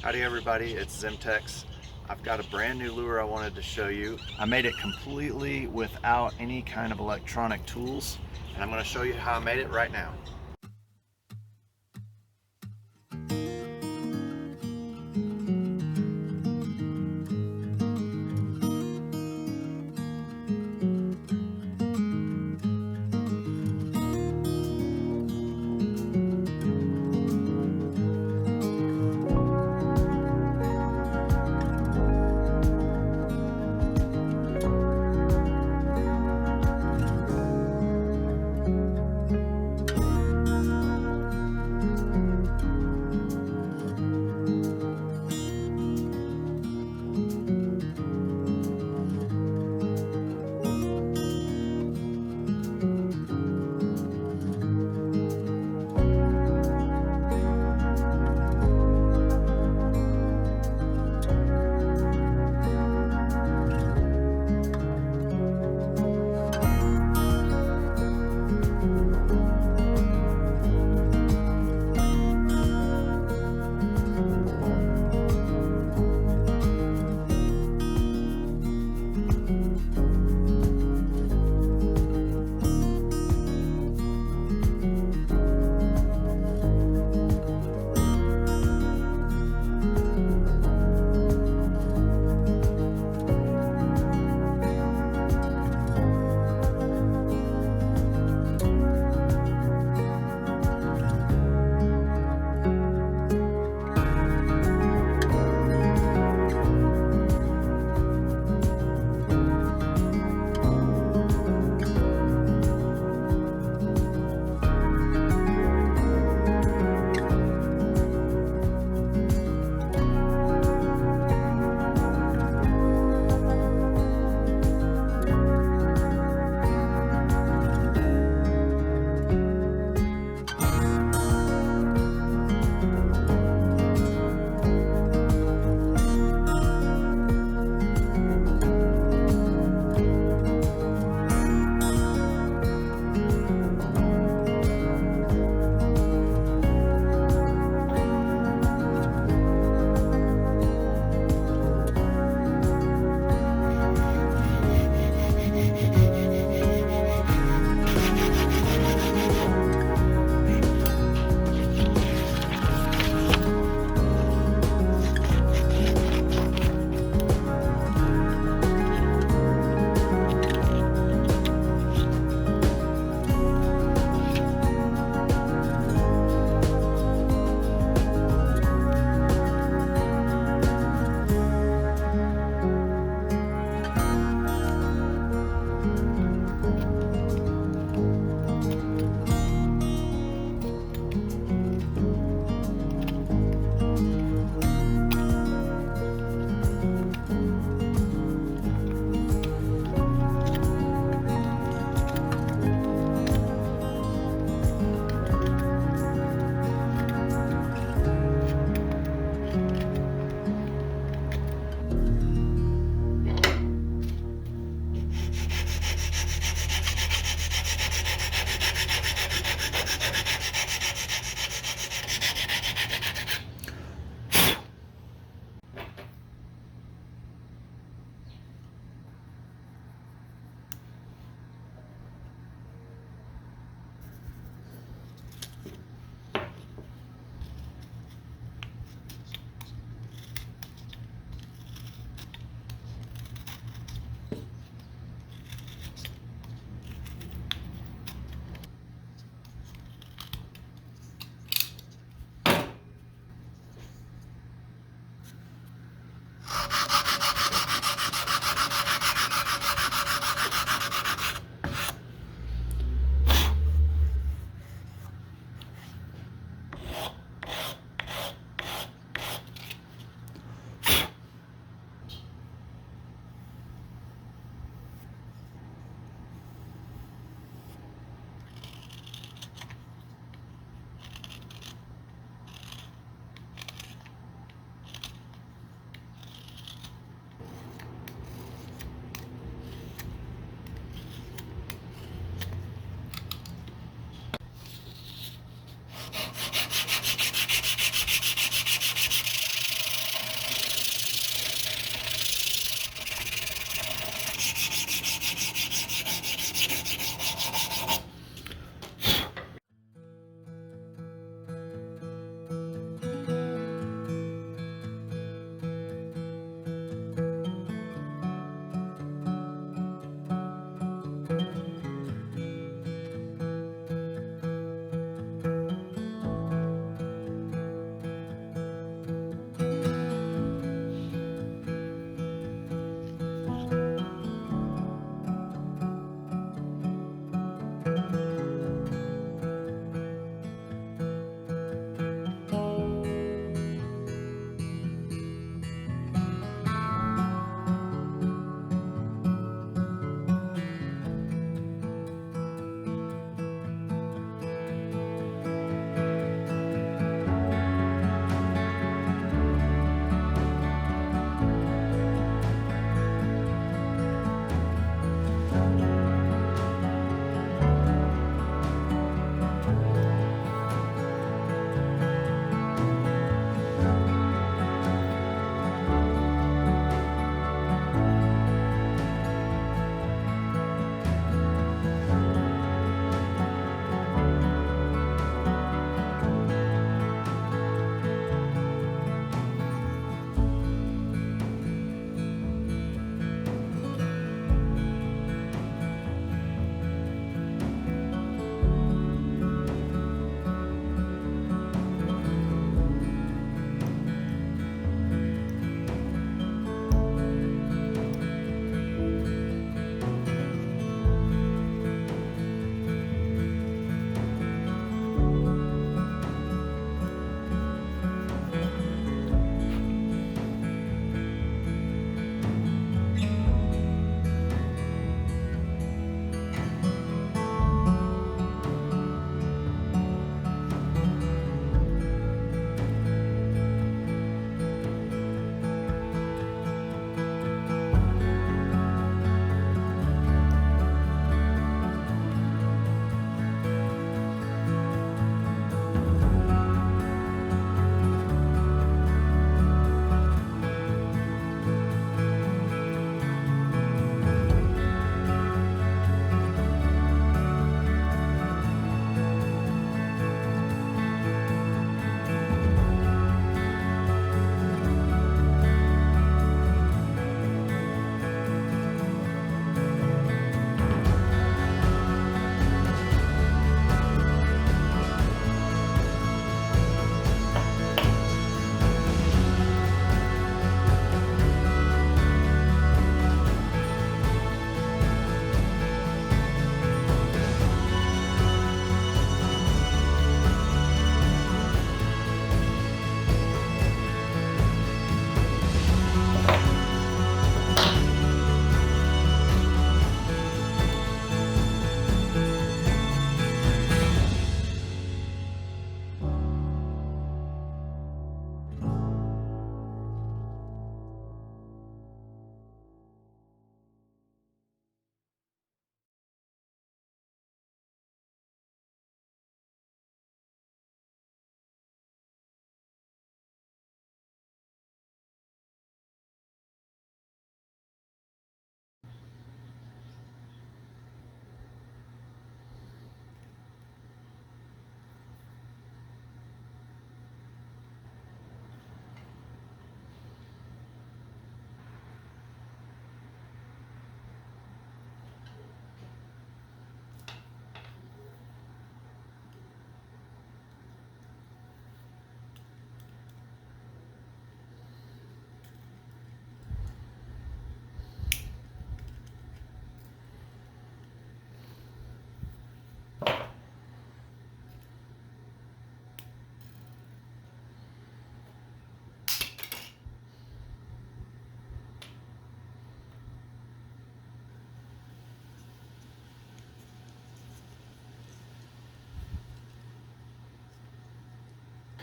Howdy everybody, it's Zimtex. I've got a brand new lure I wanted to show you. I made it completely without any kind of electronic tools, and I'm going to show you how I made it right now.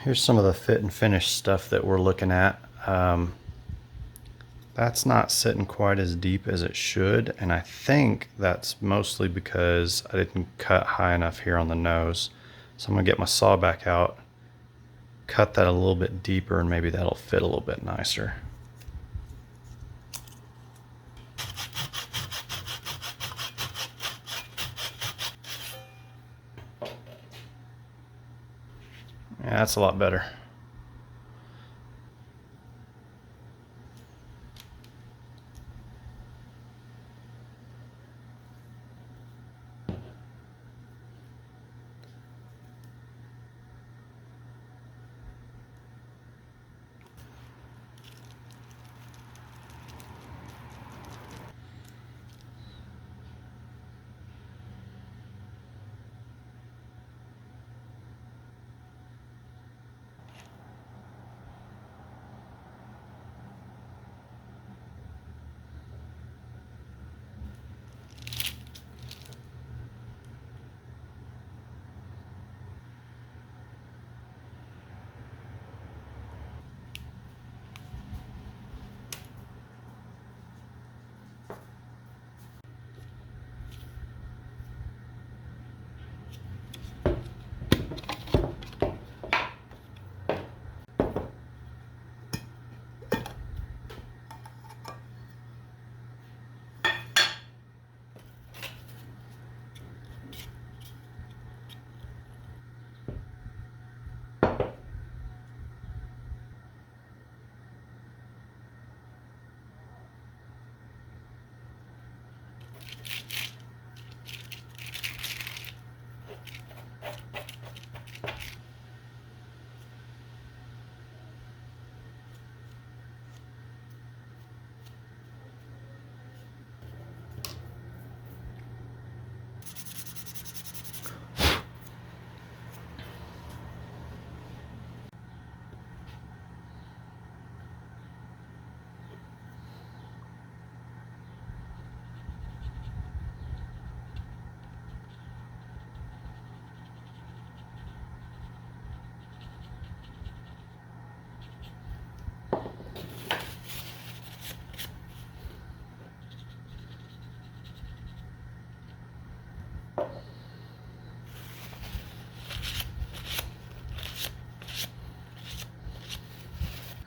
Here's some of the fit and finish stuff that we're looking at. That's not sitting quite as deep as it should, and I think that's mostly because I didn't cut high enough here on the nose. So I'm gonna get my saw back out, cut that a little bit deeper, and maybe that'll fit a little bit nicer. Yeah, that's a lot better.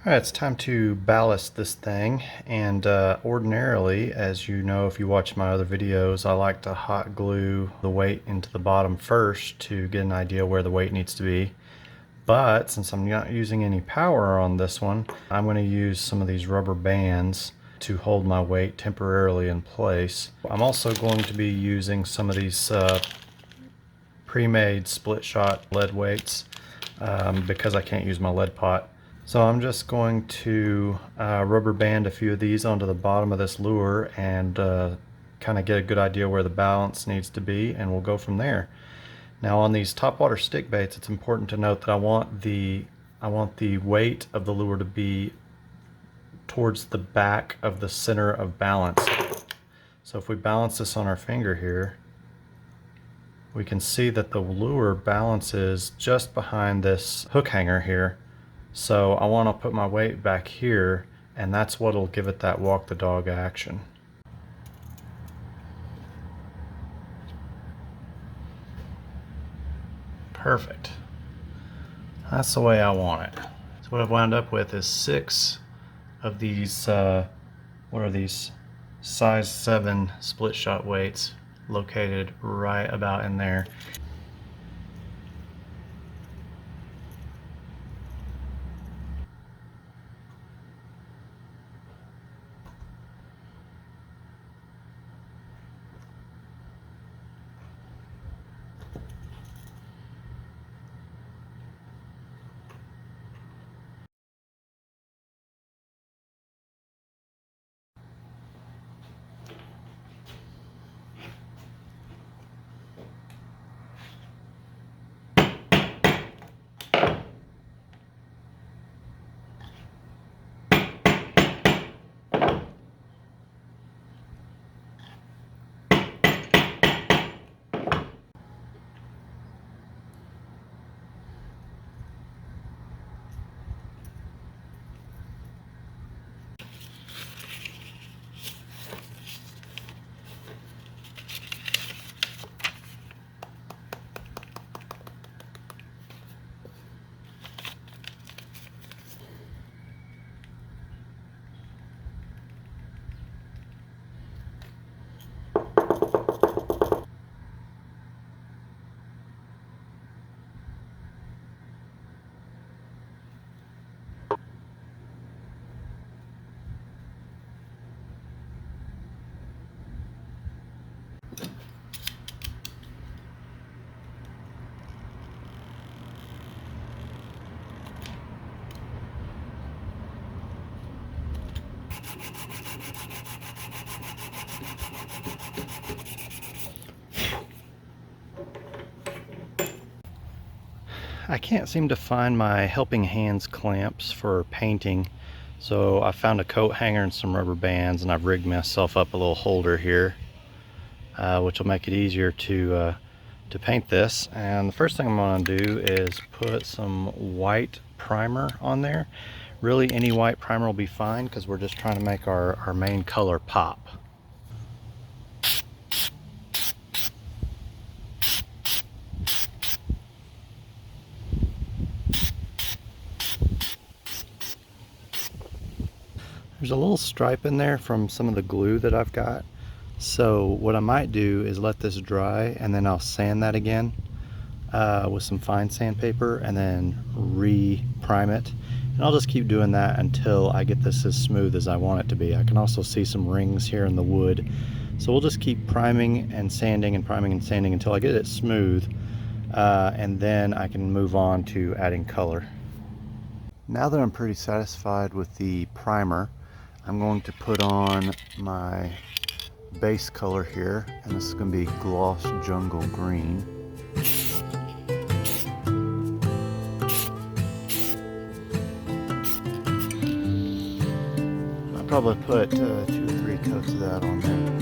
All right, it's time to ballast this thing, and ordinarily, as you know if you watch my other videos, I like to hot glue the weight into the bottom first to get an idea where the weight needs to be. But since I'm not using any power on this one, I'm going to use some of these rubber bands to hold my weight temporarily in place. I'm also going to be using some of these pre-made split shot lead weights because I can't use my lead pot. So I'm just going to rubber band a few of these onto the bottom of this lure and kind of get a good idea where the balance needs to be, and we'll go from there. Now on these topwater stick baits, it's important to note that I want the weight of the lure to be towards the back of the center of balance. So if we balance this on our finger here, we can see that the lure balances just behind this hook hanger here. So I want to put my weight back here, and that's what'll give it that walk the dog action. Perfect. That's the way I want it. So what I've wound up with is 6 of these, what are these? Size 7 split shot weights located right about in there. I can't seem to find my helping hands clamps for painting, so I found a coat hanger and some rubber bands, and I've rigged myself up a little holder here, which will make it easier to paint this. And the first thing I'm going to do is put some white primer on there. Really, any white primer will be fine because we're just trying to make our main color pop. There's a little stripe in there from some of the glue that I've got. So what I might do is let this dry, and then I'll sand that again with some fine sandpaper, and then re-prime it. And I'll just keep doing that until I get this as smooth as I want it to be. I can also see some rings here in the wood. So we'll just keep priming and sanding and priming and sanding until I get it smooth. And then I can move on to adding color. Now that I'm pretty satisfied with the primer, I'm going to put on my base color here, and this is going to be Gloss Jungle Green. I'll probably put 2 or 3 coats of that on there.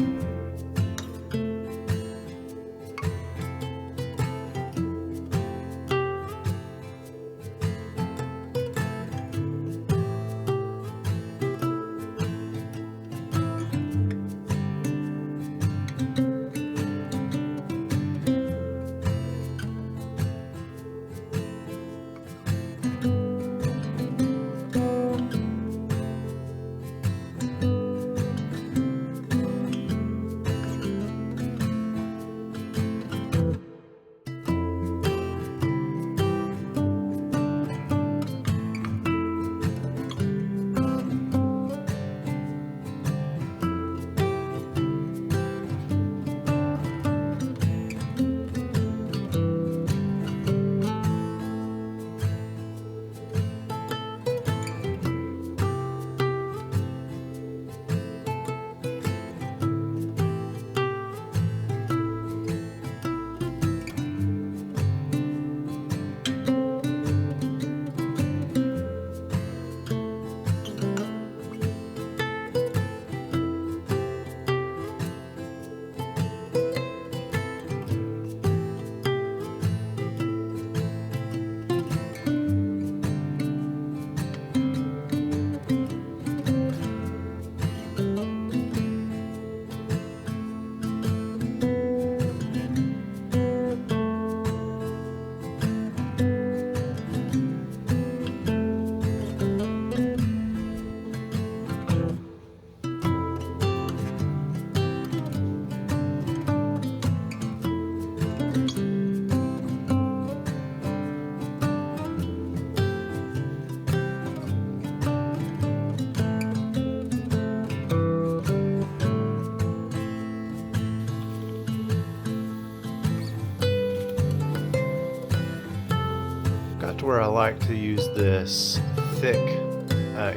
To where I like to use this thick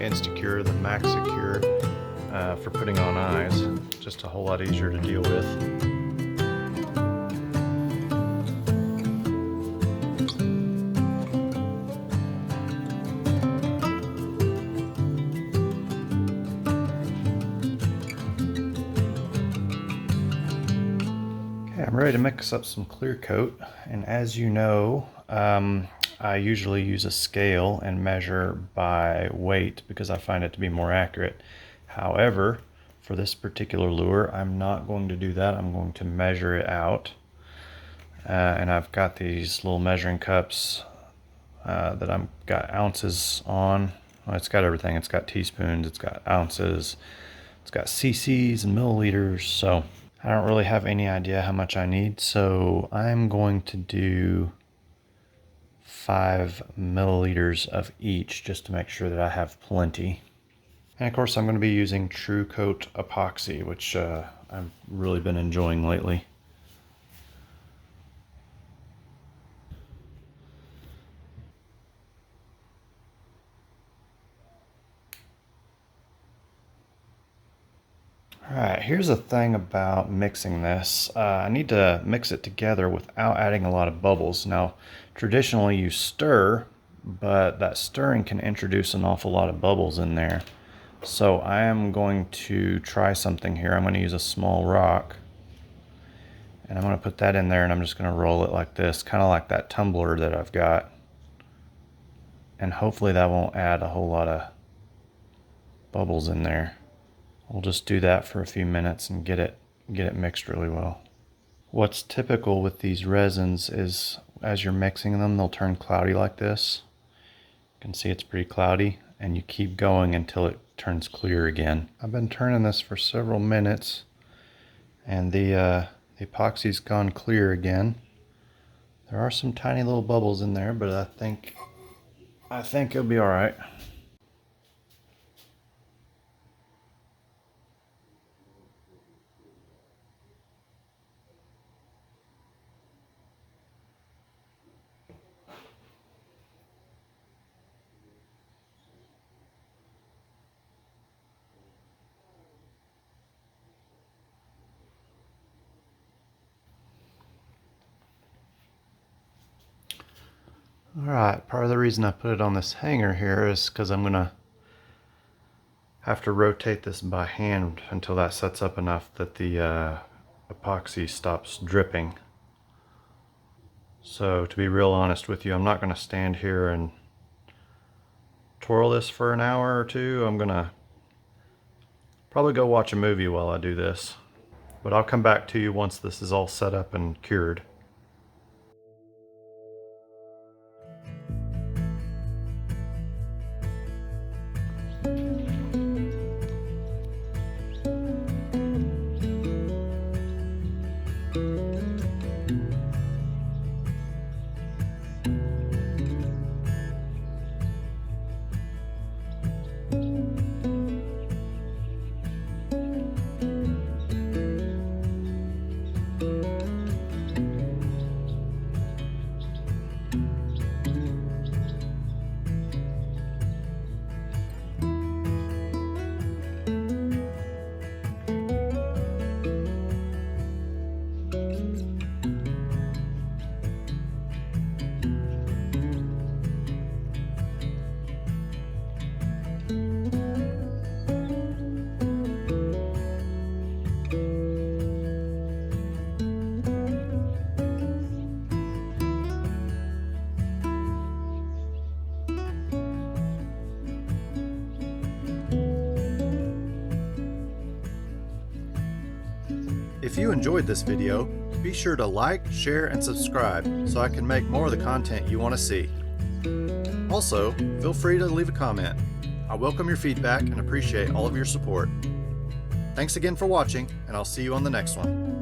Insecure, the Max Secure, for putting on eyes. Just a whole lot easier to deal with. Okay, I'm ready to mix up some clear coat, and as you know, I usually use a scale and measure by weight because I find it to be more accurate. However, for this particular lure, I'm not going to do that. I'm going to measure it out. And I've got these little measuring cups that I've got ounces on. Well, it's got everything. It's got teaspoons, it's got ounces, it's got cc's and milliliters. So I don't really have any idea how much I need. So I'm going to do 5 milliliters of each just to make sure that I have plenty. And of course I'm going to be using True Coat epoxy, which I've really been enjoying lately. Alright, here's the thing about mixing this. I need to mix it together without adding a lot of bubbles. Now, traditionally you stir, but that stirring can introduce an awful lot of bubbles in there. So I am going to try something here. I'm going to use a small rock, and I'm going to put that in there, and I'm just going to roll it like this, kind of like that tumbler that I've got. And hopefully that won't add a whole lot of bubbles in there. We'll just do that for a few minutes and get it mixed really well. What's typical with these resins is as you're mixing them, they'll turn cloudy like this. You can see it's pretty cloudy, and you keep going until it turns clear again. I've been turning this for several minutes, and the epoxy's gone clear again. There are some tiny little bubbles in there, but I think it'll be all right. Alright, part of the reason I put it on this hanger here is because I'm going to have to rotate this by hand until that sets up enough that the epoxy stops dripping. So to be real honest with you, I'm not going to stand here and twirl this for an hour or two. I'm going to probably go watch a movie while I do this. But I'll come back to you once this is all set up and cured. If you enjoyed this video, be sure to like, share, and subscribe so I can make more of the content you want to see. Also, feel free to leave a comment. I welcome your feedback and appreciate all of your support. Thanks again for watching, and I'll see you on the next one.